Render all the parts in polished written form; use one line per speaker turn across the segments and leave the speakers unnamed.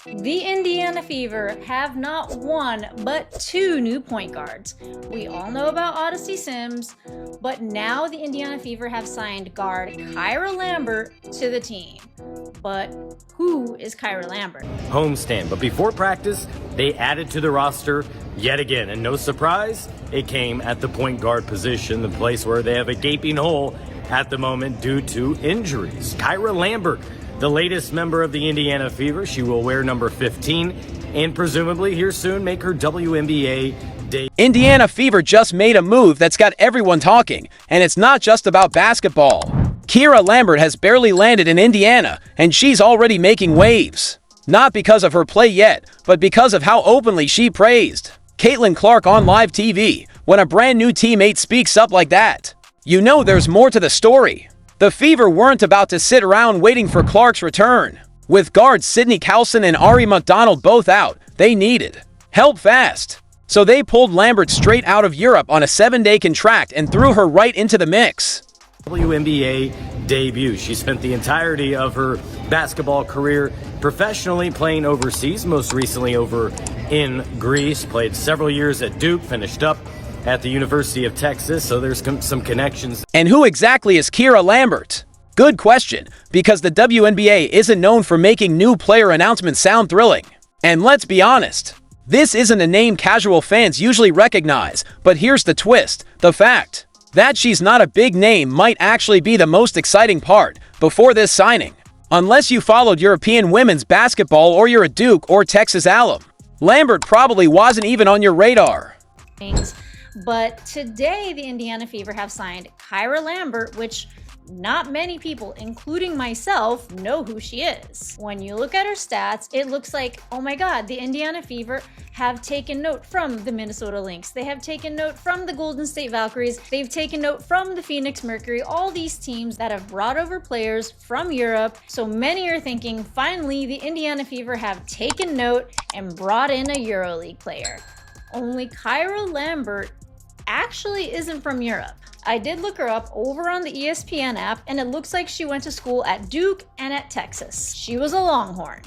The Indiana Fever have not one, but two new point guards. We all know about Odyssey Sims, but now the Indiana Fever have signed guard Kyra Lambert to the team. But who is Kyra Lambert?
Homestand, but before practice, they added to the roster yet again. And no surprise, it came at the point guard position, the place where they have a gaping hole at the moment due to injuries. Kyra Lambert, the latest member of the Indiana Fever. She will wear number 15 and presumably here soon make her WNBA debut.
Indiana Fever just made a move that's got everyone talking, and it's not just about basketball. Kyra Lambert has barely landed in Indiana, and she's already making waves. Not because of her play yet, but because of how openly she praised Caitlin Clark on live TV. When a brand new teammate speaks up like that, you know there's more to the story. The Fever weren't about to sit around waiting for Clark's return. With guards Sydney Cowson and Ari McDonald both out, they needed help fast. So they pulled Lambert straight out of Europe on a 7-day contract and threw her right into the mix.
WNBA debut. She spent the entirety of her basketball career professionally playing overseas, most recently over in Greece, played several years at Duke, finished up at the University of Texas, so there's some connections.
And who exactly is Kyra Lambert? Good question, because the WNBA isn't known for making new player announcements sound thrilling. And let's be honest, this isn't a name casual fans usually recognize, but here's the twist. The fact that she's not a big name might actually be the most exciting part before this signing. Unless you followed European women's basketball or you're a Duke or Texas alum, Lambert probably wasn't even on your radar.
But today, the Indiana Fever have signed Kyra Lambert, which not many people, including myself, know who she is. When you look at her stats, it looks like, oh my god, the Indiana Fever have taken note from the Minnesota Lynx. They have taken note from the Golden State Valkyries. They've taken note from the Phoenix Mercury, all these teams that have brought over players from Europe. So many are thinking, finally, the Indiana Fever have taken note and brought in a EuroLeague player. Only Kyra Lambert actually isn't from Europe. I did look her up over on the ESPN app, and it looks like she went to school at Duke and at Texas. She was a Longhorn.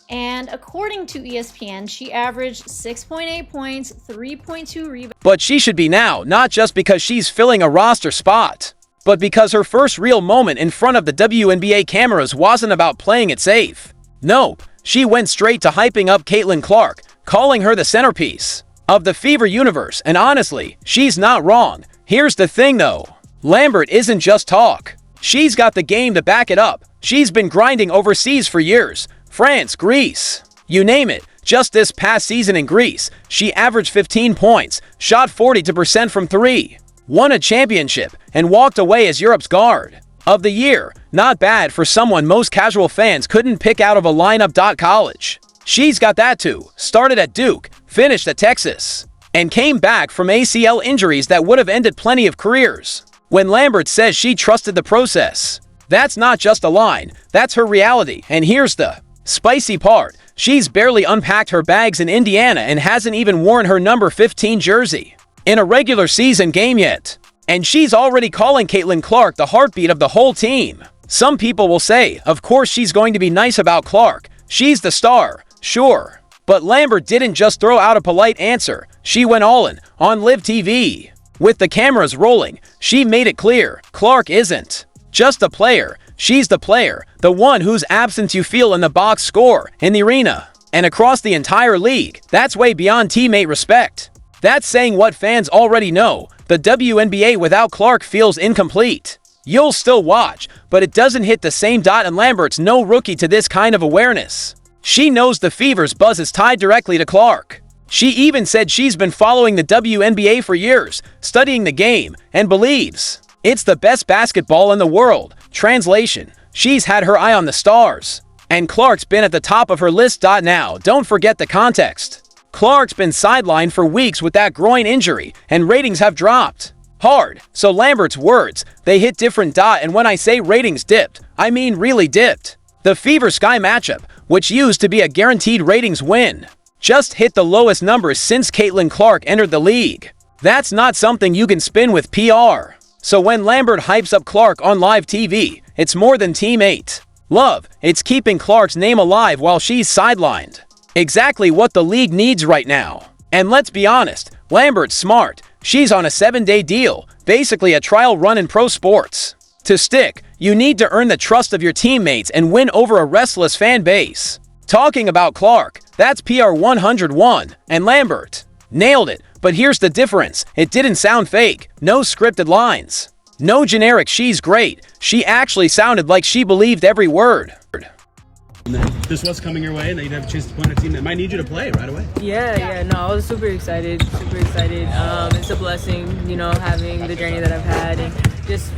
And according to ESPN, she averaged 6.8 points, 3.2 rebounds.
But she should be now, not just because she's filling a roster spot, but because her first real moment in front of the WNBA cameras wasn't about playing it safe. Nope, she went straight to hyping up Caitlin Clark, calling her the centerpiece of the Fever universe, and honestly, she's not wrong. Here's the thing though, Lambert isn't just talk. She's got the game to back it up. She's been grinding overseas for years. France, Greece, you name it. Just this past season in Greece, she averaged 15 points, shot 42% from 3, won a championship, and walked away as Europe's guard of the year. Not bad for someone most casual fans couldn't pick out of a lineup. College. She's got that too. Started at Duke, finished at Texas, and came back from ACL injuries that would have ended plenty of careers. When Lambert says she trusted the process, that's not just a line, that's her reality. And here's the spicy part. She's barely unpacked her bags in Indiana and hasn't even worn her number 15 jersey in a regular season game yet. And she's already calling Caitlin Clark the heartbeat of the whole team. Some people will say, of course she's going to be nice about Clark. She's the star, sure. But Lambert didn't just throw out a polite answer. She went all in on live TV. With the cameras rolling, she made it clear Clark isn't just a player. She's the player, the one whose absence you feel in the box score, in the arena, and across the entire league. That's way beyond teammate respect. That's saying what fans already know. The WNBA without Clark feels incomplete. You'll still watch, but it doesn't hit the same dot, and Lambert's no rookie to this kind of awareness. She knows the Fever's buzz is tied directly to Clark. She even said she's been following the WNBA for years, studying the game, and believes it's the best basketball in the world. Translation, she's had her eye on the stars. And Clark's been at the top of her list. Now, don't forget the context. Clark's been sidelined for weeks with that groin injury, and ratings have dropped hard. So Lambert's words, they hit different. And when I say ratings dipped, I mean really dipped. The Fever Sky matchup, which used to be a guaranteed ratings win, just hit the lowest numbers since Caitlin Clark entered the league. That's not something you can spin with PR. So when Lambert hypes up Clark on live TV, it's more than teammate Love, it's keeping Clark's name alive while she's sidelined. Exactly what the league needs right now. And let's be honest, Lambert's smart. She's on a 7-day deal, basically a trial run in pro sports. To stick, you need to earn the trust of your teammates and win over a restless fan base. Talking about Clark, that's PR 101, and Lambert. Nailed it, but here's the difference. It didn't sound fake. No scripted lines. No generic "she's great." She actually sounded like she believed every word.
This was coming your way, and that you'd have a chance to play on a team that might need you to play right away.
No, I was super excited. It's a blessing, having the journey that I've had, and just,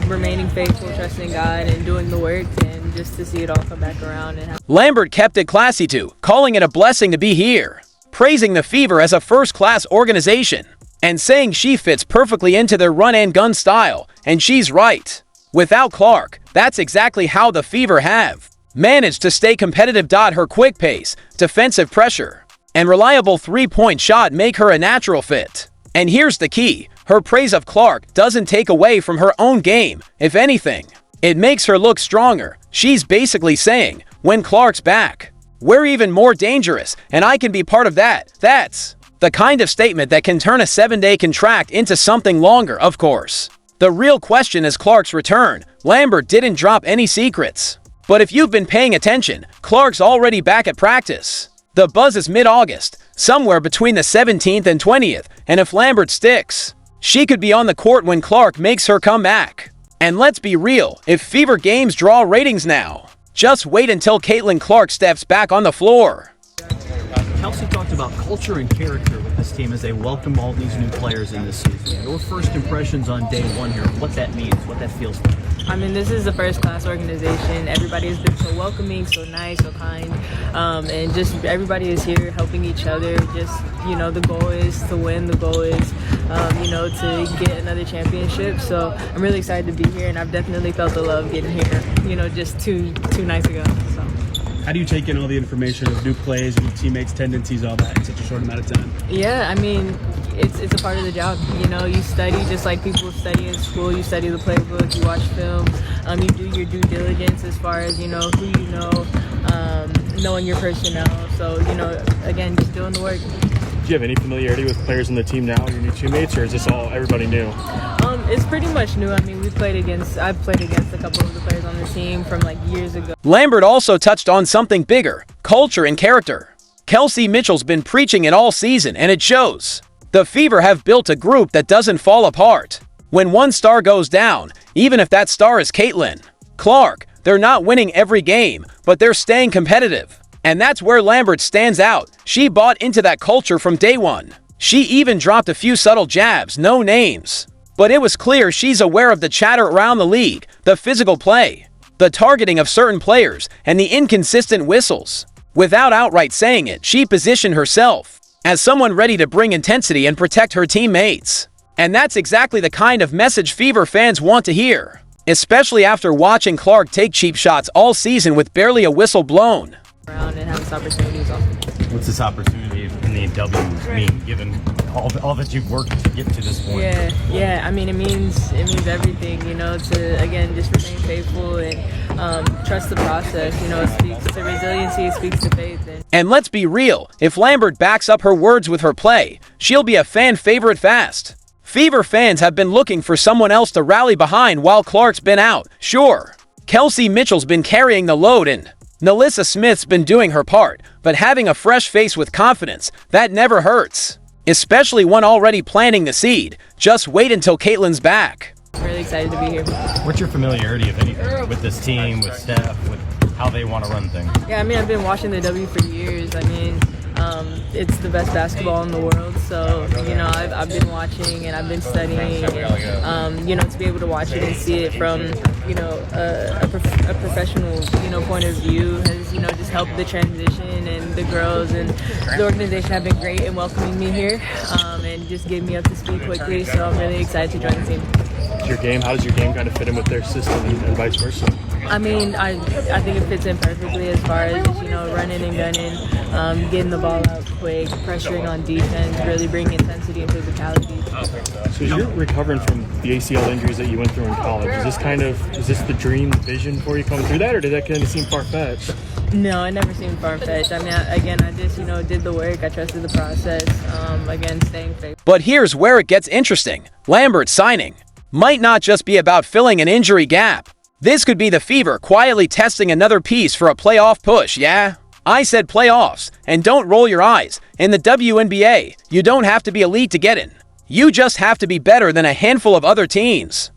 remaining faithful, trusting God, and doing the work, and just to see it all come back around.
Lambert kept it classy too, calling it a blessing to be here, praising the Fever as a first-class organization, and saying she fits perfectly into their run-and-gun style, and she's right. Without Clark, that's exactly how the Fever have managed to stay competitive. Her quick pace, defensive pressure, and reliable three-point shot make her a natural fit. And here's the key, her praise of Clark doesn't take away from her own game. If anything, it makes her look stronger. She's basically saying, when Clark's back, we're even more dangerous, and I can be part of that. That's the kind of statement that can turn a 7-day contract into something longer, of course. The real question is Clark's return. Lambert didn't drop any secrets. But if you've been paying attention, Clark's already back at practice. The buzz is mid-August, somewhere between the 17th and 20th, and if Lambert sticks, she could be on the court when Clark makes her comeback. And let's be real, if Fever games draw ratings now, just wait until Caitlin Clark steps back on the floor.
Kelsey talked about culture and character with this team as they welcome all these new players in this season. Your first impressions on day one here, what that means, what that feels like.
I mean, this is a first-class organization. Everybody has been so welcoming, so nice, so kind, and just everybody is here helping each other. Just, the goal is to win. The goal is, to get another championship. So I'm really excited to be here, and I've definitely felt the love getting here, just two nights ago. So.
How do you take in all the information of new plays, new teammates, tendencies, all that in such a short amount of time?
Yeah, I mean, it's a part of the job. You study just like people study in school. You study the playbook, you watch film, you do your due diligence as far as, who knowing your personnel. So, again, just doing the work.
Do you have any familiarity with players on the team now, your new teammates, or is this all everybody new?
It's pretty much new. I mean, I've played against a couple of the players on the team from years ago.
Lambert also touched on something bigger, culture and character. Kelsey Mitchell's been preaching it all season, and it shows. The Fever have built a group that doesn't fall apart. When one star goes down, even if that star is Caitlin Clark, they're not winning every game, but they're staying competitive. And that's where Lambert stands out. She bought into that culture from day one. She even dropped a few subtle jabs, no names. But it was clear she's aware of the chatter around the league, the physical play, the targeting of certain players, and the inconsistent whistles. Without outright saying it, she positioned herself as someone ready to bring intensity and protect her teammates. And that's exactly the kind of message Fever fans want to hear, especially after watching Clark take cheap shots all season with barely a whistle blown.
Around and have this opportunity is awesome.
What's this opportunity in the W mean, given all that you've worked to get to this point?
Yeah. I mean, it means everything. To again just remain faithful and trust the process. It speaks to resiliency, it speaks to faith.
And let's be real, if Lambert backs up her words with her play, she'll be a fan favorite fast. Fever fans have been looking for someone else to rally behind while Clark's been out. Sure, Kelsey Mitchell's been carrying the load and Nalissa Smith's been doing her part, but having a fresh face with confidence, that never hurts. Especially one already planting the seed. Just wait until Caitlin's back.
I'm really excited to be here.
What's your familiarity, if anything, with this team, with Steph, with how they want to run things?
Yeah, I mean, I've been watching the W for years. I mean, it's the best basketball in the world. So, I've been watching and I've been studying. And, to be able to watch it and see it from, a professional, point of view has, just helped the transition. And the girls and the organization have been great in welcoming me here and just getting me up to speed quickly. So I'm really excited to join the team.
affect your game? How does your game kind of fit in with their system and vice versa?
I mean, I think it fits in perfectly as far as, you know, running and gunning, getting the ball out quick, pressuring on defense, really bringing intensity and physicality.
So as you're recovering from the ACL injuries that you went through in college, is this the dream vision for you coming through that, or did that kind of seem far-fetched?
No, it never seemed far-fetched. I mean, I just, you know, did the work. I trusted the process. Again, staying faithful.
But here's where it gets interesting. Lambert's signing might not just be about filling an injury gap. This could be the Fever quietly testing another piece for a playoff push, yeah? I said playoffs, and don't roll your eyes. In the WNBA, you don't have to be elite to get in. You just have to be better than a handful of other teams.